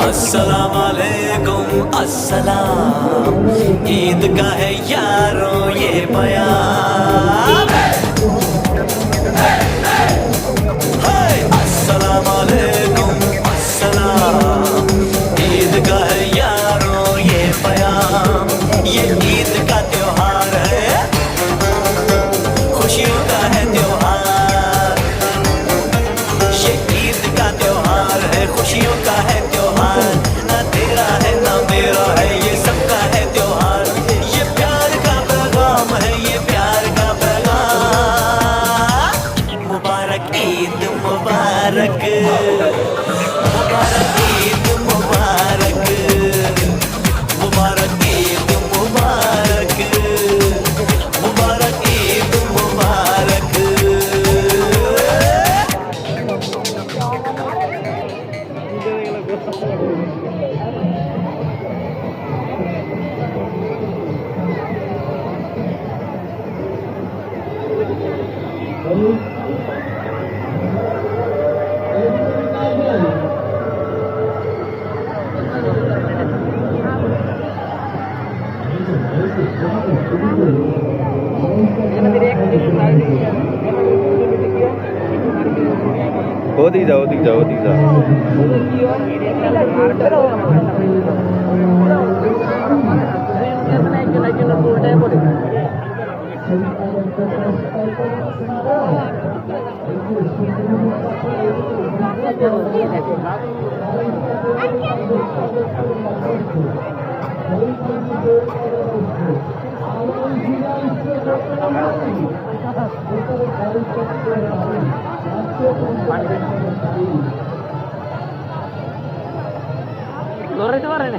अस्सलाम वालेकुम अस्सलाम। ईद का है यारों ये बयान। अस्सलाम वालेकुम अस्सलाम। ईद का है यारों ये बयान। ये ईद का त्योहार है, खुशियों का है त्योहार। ये ईद का त्योहार है, खुशियों का है त्योहार। ना तेरा है ना मेरा है, ये सबका है त्योहार। ये प्यार का पैगाम है, ये प्यार का पैगाम। मुबारक ईद मुबारक, मुबारक ईद मुबारक, मुबारक ईद मुबारक, मुबारक ईद मुबारक। ওদিক যাও ওদিক যাও ওদিক যাও লড়াইতে পারে না।